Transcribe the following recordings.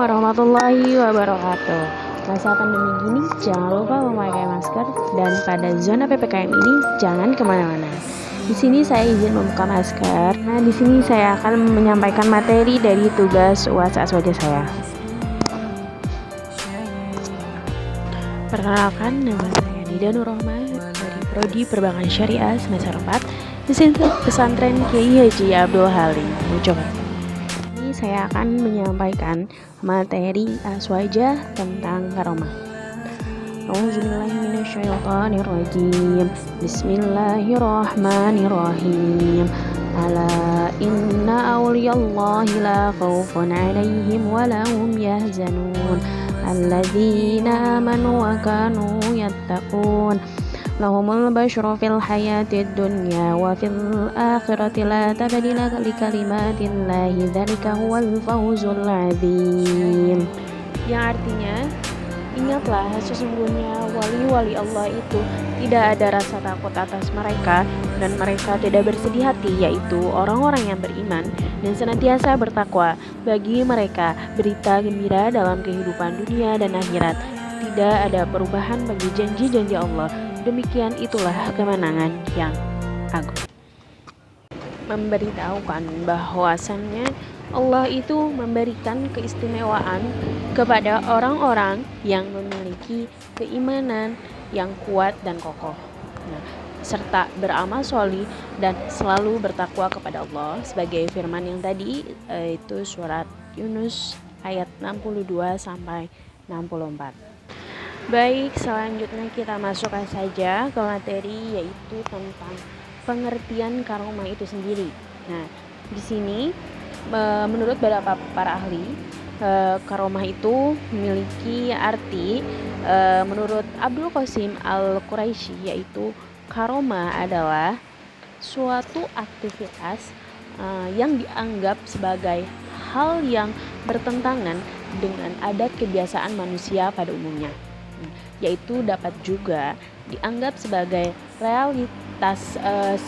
warahmatullahi wabarakatuh. Masa pandemi gini jangan lupa memakai masker dan pada zona PPKM ini jangan kemana-mana. Di sini saya izin membuka masker. Nah, di sini saya akan menyampaikan materi dari tugas UAS wajah saya. Perkenalkan, nama saya Nida Nur Rahma dari Prodi Perbankan Syariah semester 4 Institut Pesantren Kiai Haji Abdul Halim, Mojokerto. Ini saya akan menyampaikan materi aswajah tentang karomah. Auzubillahiminasyaitonirrajim. Bismillahirrahmanirrahim. Ala inna awliyallahi la khawfun alaihim wa lahum yahzanun. Alladzina amanu wa kanu yattaqun. Lahumul basyru fil hayatid dunya wa fil akhirati la tabdila li kalimatillahi dzalika huwal fawzul azim. Yang artinya, ingatlah sesungguhnya wali-wali Allah itu tidak ada rasa takut atas mereka dan mereka tidak bersedih hati, yaitu orang-orang yang beriman dan senantiasa bertakwa. Bagi mereka berita gembira dalam kehidupan dunia dan akhirat. Tidak ada perubahan bagi janji-janji Allah. Demikian itulah kemenangan yang agung. Memberitahukan bahwasannya Allah itu memberikan keistimewaan kepada orang-orang yang memiliki keimanan yang kuat dan kokoh, serta beramal sholih dan selalu bertakwa kepada Allah, sebagai firman yang tadi, itu surat Yunus ayat 62 sampai 64. Baik, selanjutnya kita masukkan saja ke materi, yaitu tentang pengertian karomah itu sendiri. Nah, di sini menurut beberapa para ahli, karomah itu memiliki arti, menurut Abdul Qasim Al-Quraisy, yaitu karomah adalah suatu aktivitas yang dianggap sebagai hal yang bertentangan dengan adat kebiasaan manusia pada umumnya, yaitu dapat juga dianggap sebagai realitas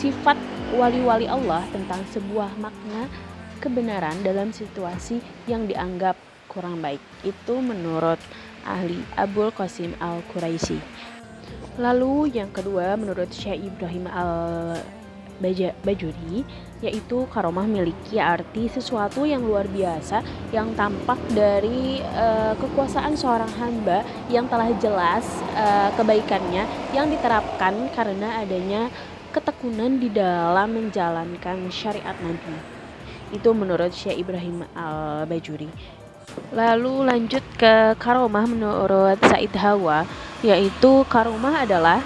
sifat wali-wali Allah tentang sebuah makna kebenaran dalam situasi yang dianggap kurang baik. Itu menurut ahli Abdul Qasim Al-Quraisy. Lalu yang kedua, menurut Syekh Ibrahim Al-Bajuri, yaitu karomah memiliki arti sesuatu yang luar biasa yang tampak dari kekuasaan seorang hamba yang telah jelas kebaikannya yang diterapkan karena adanya ketekunan di dalam menjalankan syariat Nabi. Itu menurut Syekh Ibrahim Al-Bajuri. Lalu lanjut ke karomah menurut Said Hawa, yaitu karomah adalah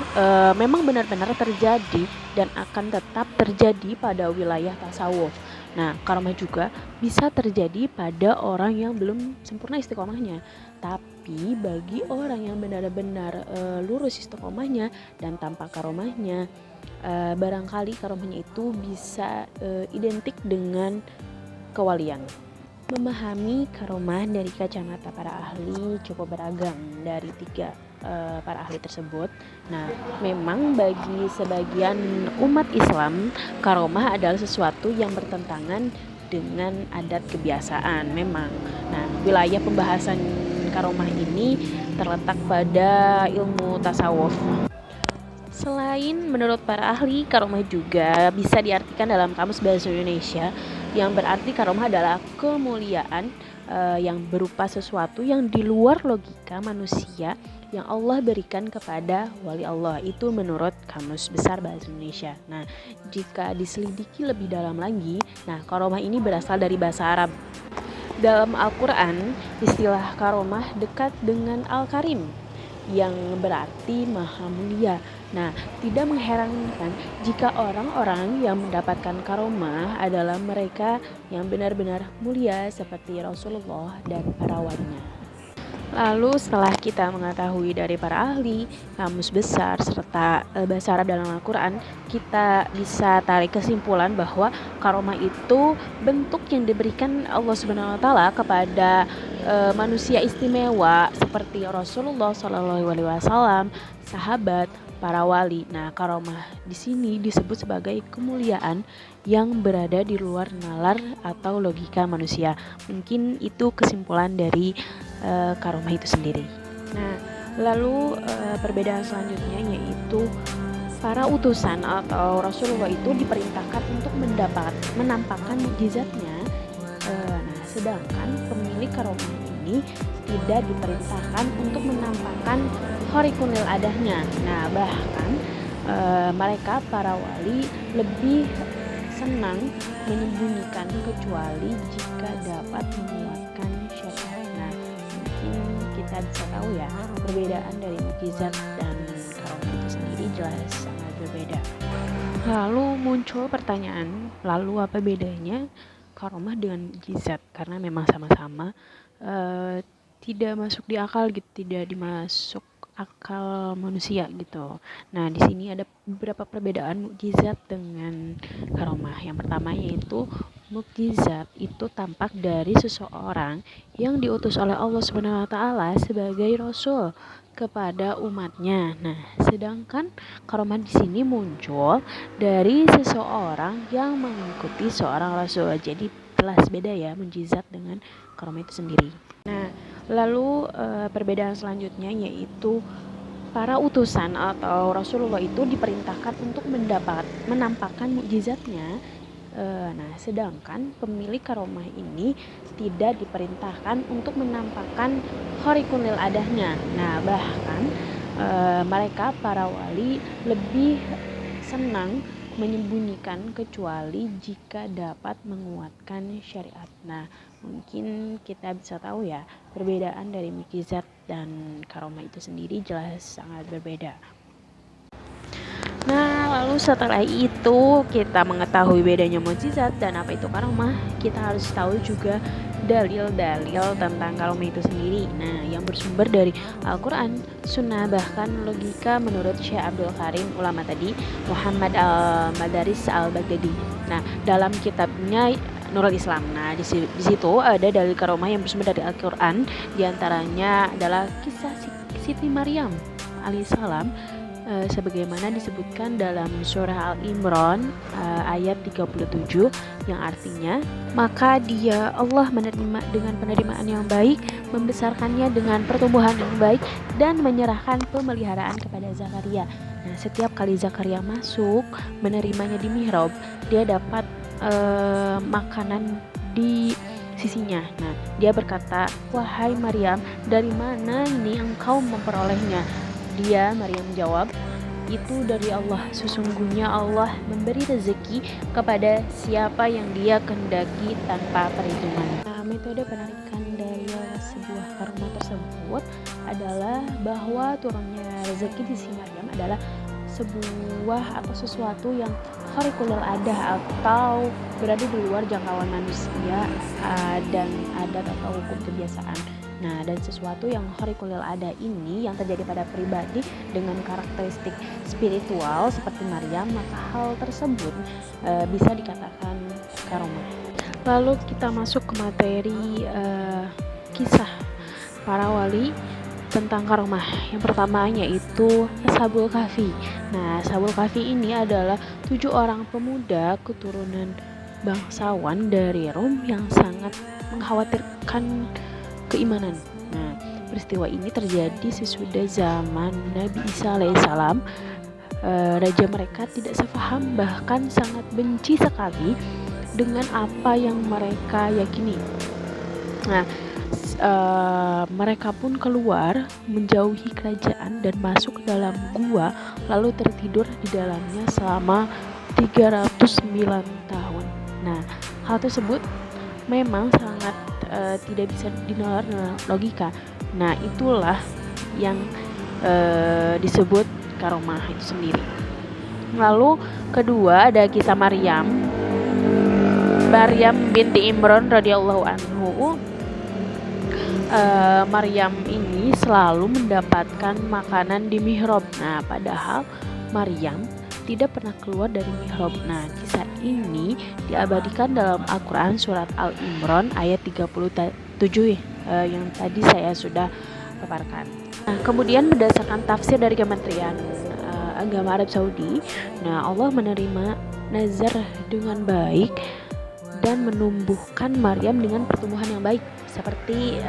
memang benar-benar terjadi dan akan tetap terjadi pada wilayah tasawuf. Nah, karomah juga bisa terjadi pada orang yang belum sempurna istiqomahnya. Tapi bagi orang yang benar-benar lurus istiqomahnya dan tanpa karomahnya, barangkali karomahnya itu bisa identik dengan kewalian. Memahami karomah dari kacamata para ahli cukup beragam dari tiga para ahli tersebut. Nah, memang bagi sebagian umat Islam, karomah adalah sesuatu yang bertentangan dengan adat kebiasaan memang. Nah, wilayah pembahasan karomah ini terletak pada ilmu tasawuf. Selain menurut para ahli, karomah juga bisa diartikan dalam Kamus Bahasa Indonesia, yang berarti karomah adalah kemuliaan yang berupa sesuatu yang di luar logika manusia yang Allah berikan kepada wali Allah. Itu menurut Kamus Besar Bahasa Indonesia. Nah, jika diselidiki lebih dalam lagi, karomah ini berasal dari bahasa Arab. Dalam Al-Quran, istilah karomah dekat dengan Al-Karim, yang berarti maha mulia. Nah, tidak mengherankan jika orang-orang yang mendapatkan karomah adalah mereka yang benar-benar mulia seperti Rasulullah dan para walinya. Lalu setelah kita mengetahui dari para ahli, kamus besar, serta bahasa Arab dalam Al-Quran, kita bisa tarik kesimpulan bahwa karomah itu bentuk yang diberikan Allah Subhanahu wa Ta'ala kepada manusia istimewa seperti Rasulullah SAW, sahabat, para wali. Nah, karomah di sini disebut sebagai kemuliaan yang berada di luar nalar atau logika manusia. Mungkin itu kesimpulan dari karomah itu sendiri. Nah, lalu perbedaan selanjutnya yaitu para utusan atau Rasulullah itu diperintahkan untuk menampakkan mukjizatnya. Nah, sedangkan pemilik karomah ini tidak diperintahkan untuk menampakkan khariqul adahnya. Nah, bahkan mereka para wali lebih senang menyembunyikan kecuali jika dapat menguatkan syariat. Nah, mungkin kita bisa tahu ya perbedaan dari mukjizat dan karomah itu sendiri jelas sangat berbeda. Lalu muncul pertanyaan, lalu apa bedanya karomah dengan mukjizat? Karena memang sama-sama tidak masuk di akal gitu, tidak dimasuk akal manusia gitu. Nah, di sini ada beberapa perbedaan mukjizat dengan karomah. Yang pertama yaitu mukjizat itu tampak dari seseorang yang diutus oleh Allah Subhanahu wa taala sebagai rasul kepada umatnya. Nah, sedangkan karomah di sini muncul dari seseorang yang mengikuti seorang rasul. Jadi jelas beda ya mukjizat dengan karomah itu sendiri. Nah, lalu perbedaan selanjutnya yaitu para utusan atau Rasulullah itu diperintahkan untuk menampakkan mukjizatnya. Nah, sedangkan pemilik karomah ini tidak diperintahkan untuk menampakkan khariqul adahnya. Nah, bahkan mereka para wali lebih senang menyembunyikan kecuali jika dapat menguatkan syariat. Nah, mungkin kita bisa tahu ya perbedaan dari mukjizat dan karomah itu sendiri jelas sangat berbeda. Nah, lalu setelah itu kita mengetahui bedanya mukjizat dan apa itu karomah, kita harus tahu juga dalil-dalil tentang karomah itu sendiri. Nah, yang bersumber dari Al-Quran, Sunnah, bahkan logika menurut Syekh Abdul Karim, ulama tadi, Muhammad Al-Madaris Al-Baghdadi. Nah, dalam kitabnya Nurul Islam. Nah, di situ ada dalil karomah yang bersumber dari Al-Quran. Di antaranya adalah kisah Siti Maryam alaihissalam, sebagaimana disebutkan dalam surah Al-Imran ayat 37, yang artinya, maka dia Allah menerima dengan penerimaan yang baik, membesarkannya dengan pertumbuhan yang baik, dan menyerahkan pemeliharaan kepada Zakaria. Nah, setiap kali Zakaria masuk menerimanya di mihrab, dia dapat makanan di sisinya. Nah, dia berkata, "Wahai Maryam, dari mana ini engkau memperolehnya?" Dia, Maryam, menjawab, "Itu dari Allah. Sesungguhnya Allah memberi rezeki kepada siapa yang dia kehendaki tanpa perhitungan." Nah, metode penarikan dalil sebuah karomah tersebut adalah bahwa turunnya rezeki di sisi Maryam adalah sebuah atau sesuatu yang khariqul adah atau berada di luar jangkauan manusia dan adat atau hukum kebiasaan. Nah, dan sesuatu yang khariqul adah ini yang terjadi pada pribadi dengan karakteristik spiritual seperti Maryam, maka hal tersebut bisa dikatakan karomah. Lalu kita masuk ke materi kisah para wali tentang karomah. Yang pertama yaitu Ashabul Kahfi. Nah, Ashabul Kahfi ini adalah 7 orang pemuda keturunan bangsawan dari Rom yang sangat mengkhawatirkan keimanan. Nah, peristiwa ini terjadi sesudah zaman Nabi Isa alaihissalam. Raja mereka tidak sepaham, bahkan sangat benci sekali dengan apa yang mereka yakini. Nah, mereka pun keluar menjauhi kerajaan dan masuk ke dalam gua, lalu tertidur di dalamnya selama 309 tahun. Nah, hal tersebut memang sangat tidak bisa dinalar dengan logika. Nah, itulah yang disebut karomah itu sendiri. Lalu kedua ada kisah Maryam binti Imran radhiyallahu anhu. Maryam ini selalu mendapatkan makanan di mihrab. Nah, padahal Maryam tidak pernah keluar dari mihrab. Nah, kisah ini diabadikan dalam Al-Quran surat Al-Imran ayat 37 yang tadi saya sudah paparkan. Nah, kemudian berdasarkan tafsir dari Kementerian agama Arab Saudi. Nah, Allah menerima nazar dengan baik dan menumbuhkan Maryam dengan pertumbuhan yang baik seperti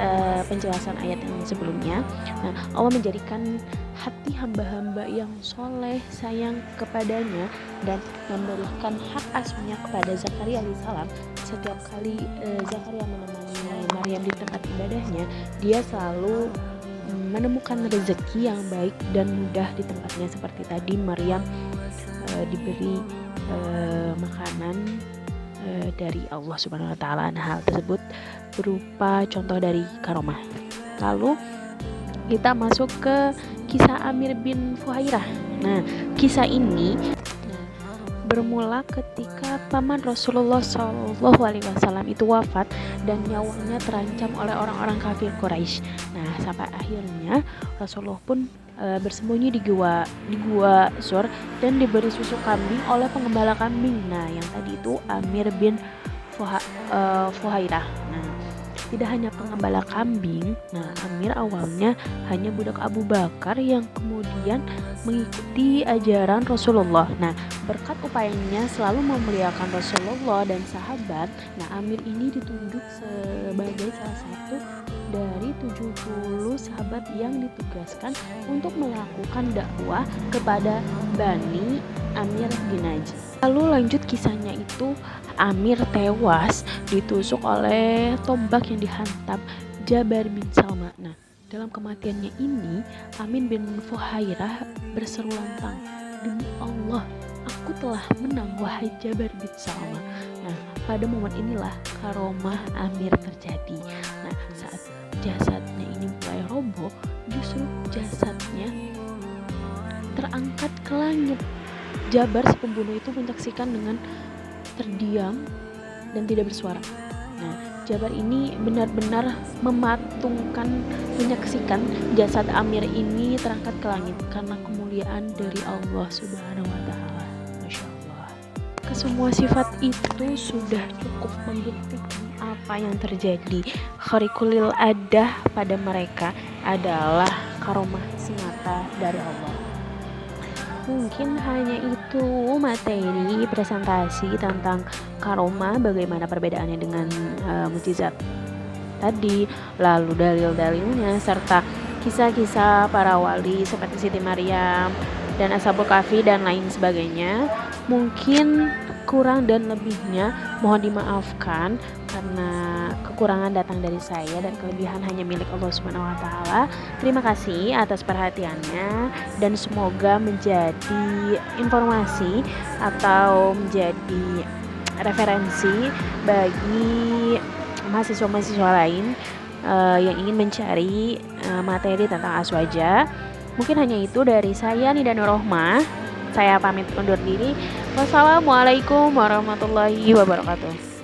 penjelasan ayat yang sebelumnya. Nah, Allah menjadikan hati hamba-hamba yang soleh sayang kepadanya dan memberikan hak asuhnya kepada Zakaria alaihissalam. Setiap kali Zakaria menemani Maryam di tempat ibadahnya, dia selalu menemukan rezeki yang baik dan mudah di tempatnya. Seperti tadi Maryam diberi makanan dari Allah Subhanahu wa taala. Nah, hal tersebut berupa contoh dari karomah. Lalu kita masuk ke kisah Amir bin Fuhairah. Nah, kisah ini bermula ketika paman Rasulullah SAW itu wafat dan nyawanya terancam oleh orang-orang kafir Quraisy. Nah, sampai akhirnya Rasulullah pun bersembunyi di gua Sur dan diberi susu kambing oleh pengembala kambing. Nah, yang tadi itu Amir bin Fuhairah. Nah, tidak hanya pengembala kambing. Nah, Amir awalnya hanya budak Abu Bakar yang kemudian mengikuti ajaran Rasulullah. Nah, berkat upayanya selalu memuliakan Rasulullah dan sahabat, nah Amir ini ditunjuk sebagai salah satu dari 70 sahabat yang ditugaskan untuk melakukan dakwah kepada Bani Amir bin Najih. Lalu lanjut kisahnya itu, Amir tewas ditusuk oleh tombak yang dihantam Jabar bin Salma. Nah, dalam kematiannya ini, Amin bin Fuhairah berseru lantang, "Demi Allah, aku telah menang wahai Jabar bin Salma." Nah, pada momen inilah karomah Amir terjadi. Nah, saat jasadnya ini mulai roboh, justru jasadnya terangkat ke langit. Jabar si pembunuh itu menyaksikan dengan terdiam dan tidak bersuara. Nah, Jabar ini benar-benar menyaksikan jasad Amir ini terangkat ke langit karena kemuliaan dari Allah Subhanahu wa taala. Masya Allah. Kesemua sifat itu sudah cukup membuktikan apa yang terjadi. Khariqul adah pada mereka adalah karomah semata dari Allah. Mungkin hanya itu materi presentasi tentang karomah, bagaimana perbedaannya dengan mukjizat tadi, lalu dalil-dalilnya, serta kisah-kisah para wali seperti Siti Maryam dan Ashabul Kahfi dan lain sebagainya. Mungkin kurang dan lebihnya mohon dimaafkan karena kekurangan datang dari saya dan kelebihan hanya milik Allah Subhanahu wa taala. Terima kasih atas perhatiannya dan semoga menjadi informasi atau menjadi referensi bagi mahasiswa-mahasiswa lain yang ingin mencari materi tentang aswaja. Mungkin hanya itu dari saya, Nida Nurrohmah. Saya pamit undur diri. Wassalamualaikum warahmatullahi wabarakatuh.